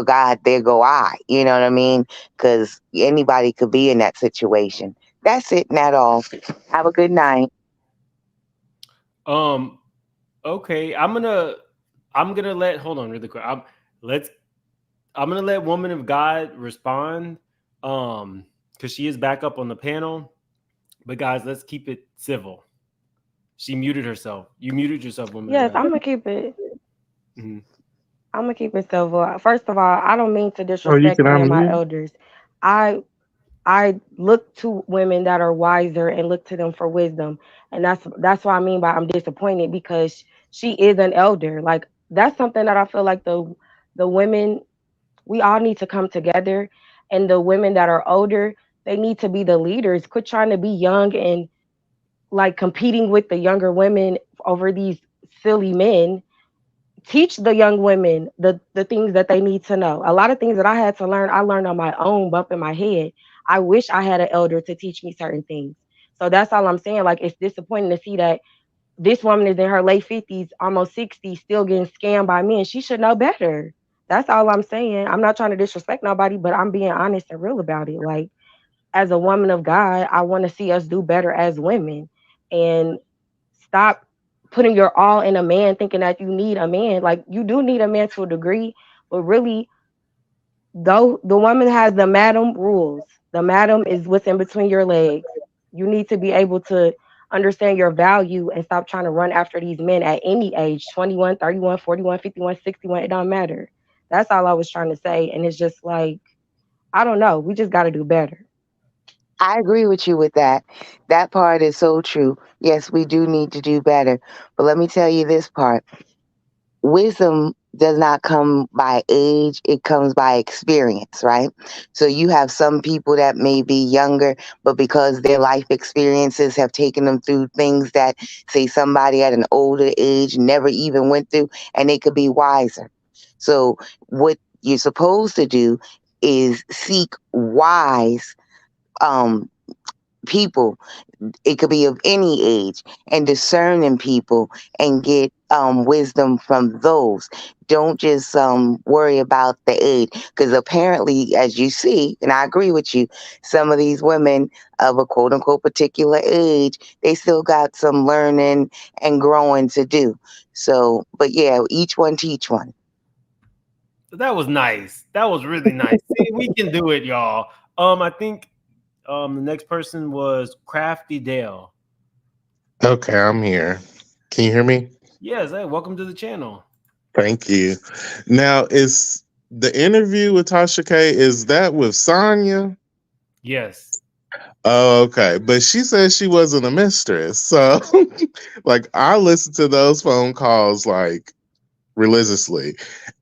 God, there go I. You know what I mean? Because anybody could be in that situation. That's it, not all. Have a good night. Okay, I'm gonna let hold on really quick. I'm gonna let Woman of God respond. Because she is back up on the panel. But guys, let's keep it civil. She muted herself. You muted yourself, Woman Yes, of God. I'm gonna keep it. Mhm. I'm gonna keep it civil. First of all, I don't mean to You disrespect can any of my unmute. elders. I look to women that are wiser and look to them for wisdom, and that's what I mean by I'm disappointed, because she is an elder. Like, that's something that I feel like the women, we all need to come together, and the women that are older, they need to be the leaders. Quit trying to be young and like competing with the younger women over these silly men. Teach the young women the things that they need to know. A lot of things that I had to learn, I learned on my own, bumping my head. I wish I had an elder to teach me certain things. So that's all I'm saying. Like, it's disappointing to see that this woman is in her late 50s, almost 60s, still getting scammed by men. She should know better. That's all I'm saying. I'm not trying to disrespect nobody, but I'm being honest and real about it. Like, as a woman of God, I want to see us do better as women, and stop putting your all in a man, thinking that you need a man. Like, you do need a man to a degree, but really, though, the woman has the madam rules. The madam is what's in between your legs. You need to be able to understand your value and stop trying to run after these men at any age, 21, 31, 41, 51, 61. It don't matter. That's all I was trying to say. And it's just like, I don't know. We just got to do better. I agree with you with that. That part is so true. Yes, we do need to do better. But let me tell you this part. Wisdom does not come by age, it comes by experience, right? So you have some people that may be younger, but because their life experiences have taken them through things that, say, somebody at an older age never even went through, and they could be wiser. So what you're supposed to do is seek wise people. It could be of any age, and discern in people and get wisdom from those. Don't just worry about the age, because apparently, as you see, and I agree with you, some of these women of a quote unquote particular age, they still got some learning and growing to do. So, but yeah, each one teach one. That was nice. That was really nice. See, we can do it, y'all. I think the next person was Crafty Dale. Okay, I'm here. Can you hear me? Yes, hey, welcome to the channel. Thank you. Now, is the interview with Tasha K, is that with Sonya? Yes. Oh, okay. But she said she wasn't a mistress. So like I listened to those phone calls like religiously.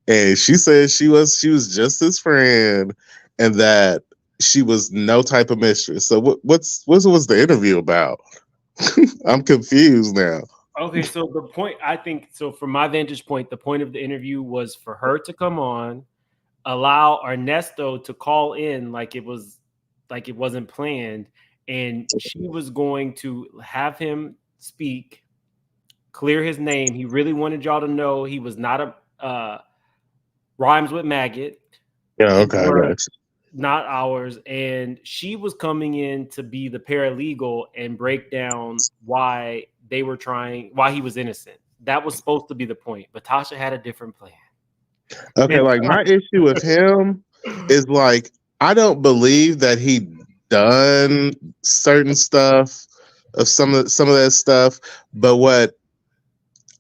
And she said she was just his friend and that she was no type of mistress. So what was the interview about? I'm confused now. Okay, so the point, I think, so from my vantage point, the point of the interview was for her to come on, allow Ernesto to call in like it wasn't planned, and she was going to have him speak, clear his name. He really wanted y'all to know he was not a rhymes with maggot. Yeah, His okay, I words, got not ours. And she was coming in to be the paralegal and break down why he was innocent. That was supposed to be the point, but Tasha had a different plan. you. Okay, like my issue with him is like I don't believe that he done certain stuff of some of that stuff, but what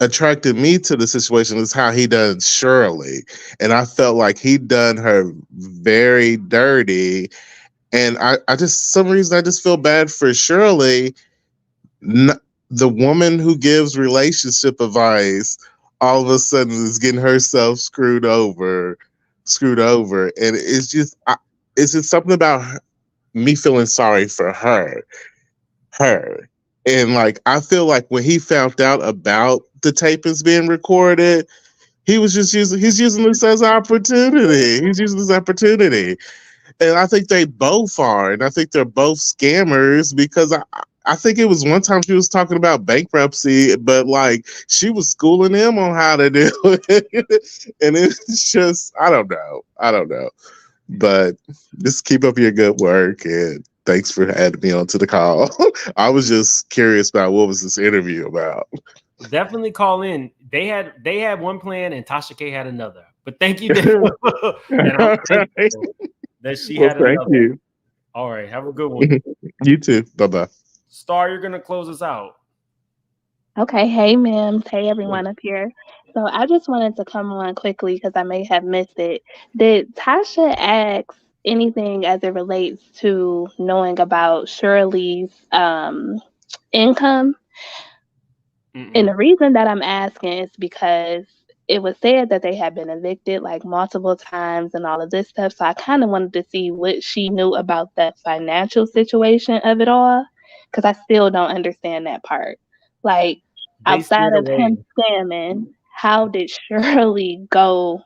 attracted me to the situation is how he done Shirley, and I felt like he done her very dirty, and I just some reason I just feel bad for Shirley, the woman who gives relationship advice. All of a sudden, is getting herself screwed over, and it's just something about me feeling sorry for her. And like I feel like when he found out about the tapings being recorded, he's using this as an opportunity. He's using this opportunity. And I think they both are. And I think they're both scammers because I think it was one time she was talking about bankruptcy, but like she was schooling him on how to do it. And it's just, I don't know. But just keep up your good work and thanks for adding me onto the call. I was just curious about what was this interview about. Definitely call in. They had one plan and Tasha K had another. But thank you, and I'm thankful that she had another. Thank you. All right, have a good one. You too. Bye-bye. Star, you're gonna close us out. Okay, hey ma'am, hey everyone up here. So I just wanted to come on quickly because I may have missed it. Did Tasha ask anything as it relates to knowing about Shirley's income? And the reason that I'm asking is because it was said that they had been evicted like multiple times and all of this stuff. So I kind of wanted to see what she knew about the financial situation of it all, because I still don't understand that part. Like, outside of him scamming, how did Shirley go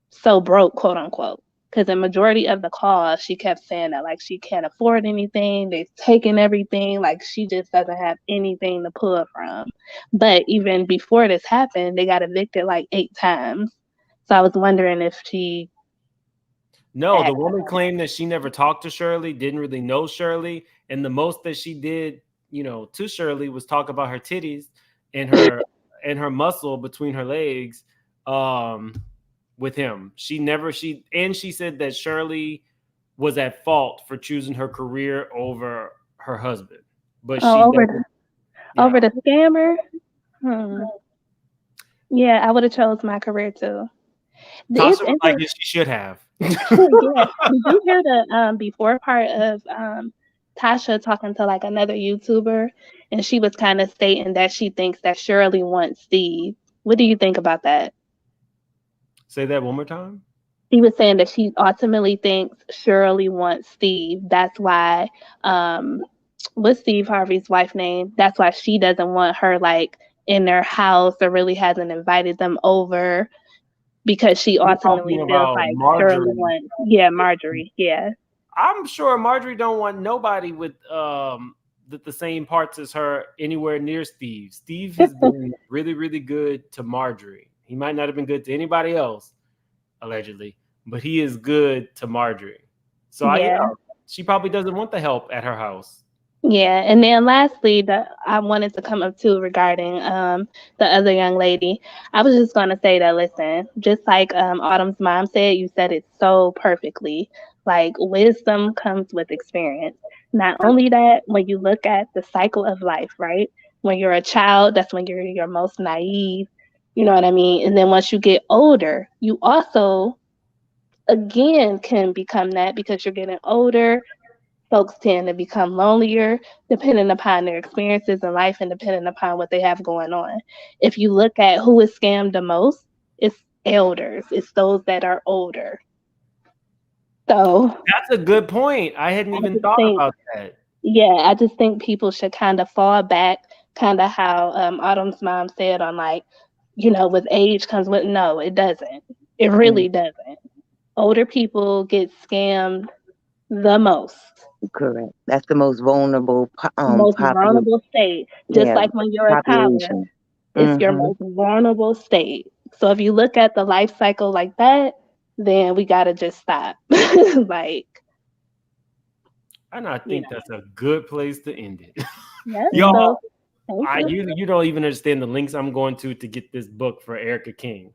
so broke, quote unquote? Because the majority of the calls, she kept saying that like she can't afford anything, they've taken everything, like she just doesn't have anything to pull from. But even before this happened, they got evicted like 8 times. So I was wondering if she. No, the woman claimed that she never talked to Shirley, didn't really know Shirley, and the most that she did, to Shirley was talk about her titties and her muscle between her legs. With him, she said that Shirley was at fault for choosing her career over her husband, but over the scammer. Yeah, I would have chose my career too. Tasha was like she should have. Yeah. Did you hear the before part of Tasha talking to like another YouTuber, and she was kind of stating that she thinks that Shirley wants Steve. What do you think about that? Say that one more time. He was saying that she ultimately thinks Shirley wants Steve. That's why, what's Steve Harvey's wife's name? That's why she doesn't want her like in their house or really hasn't invited them over, because she ultimately feels like Shirley wants. Yeah, Marjorie. Yeah. I'm sure Marjorie don't want nobody with the same parts as her anywhere near Steve. Steve has been really, really good to Marjorie. He might not have been good to anybody else, allegedly, but he is good to Marjorie. So she probably doesn't want the help at her house. Yeah, and then lastly, I wanted to come up too regarding the other young lady. I was just gonna say that, listen, just like Autumn's mom said, you said it so perfectly. Like, wisdom comes with experience. Not only that, when you look at the cycle of life, right? When you're a child, that's when you're your most naive. You know what I mean? And then once you get older, you also again can become that because you're getting older. Folks tend to become lonelier depending upon their experiences in life and depending upon what they have going on. If you look at who is scammed the most, it's elders. It's those that are older. So that's a good point. I hadn't even thought about that. Yeah, I just think people should kind of fall back, kind of how Autumn's mom said on like, with age comes with, no, it doesn't. It really doesn't. Older people get scammed the most. Correct. That's the most vulnerable Most vulnerable state. Just like when you're a toddler, it's your most vulnerable state. So if you look at the life cycle like that, then we gotta just stop. Like, and I think that's a good place to end it. Yes, Y'all, so, you don't even understand the links I'm going to get this book for Erica King.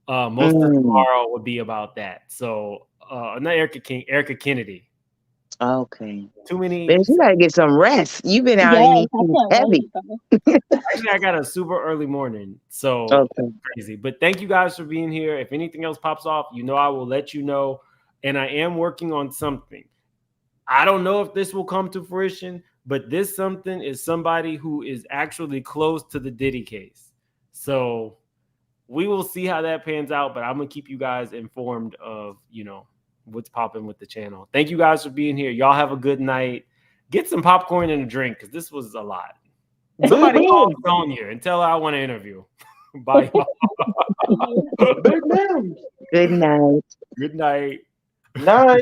Most of tomorrow would be about that. So not Erica King, Erica Kennedy. Okay. Too many. Man, you gotta get some rest. You've been out in these heavy. Actually, I got a super early morning, so crazy. But thank you guys for being here. If anything else pops off, I will let you know. And I am working on something. I don't know if this will come to fruition, but this something is somebody who is actually close to the Diddy case. So we will see how that pans out. But I'm gonna keep you guys informed of what's popping with the channel. Thank you guys for being here. Y'all have a good night. Get some popcorn and a drink because this was a lot. Somebody call Sonya and tell her I want to interview. Bye. Good night. Good night. Night.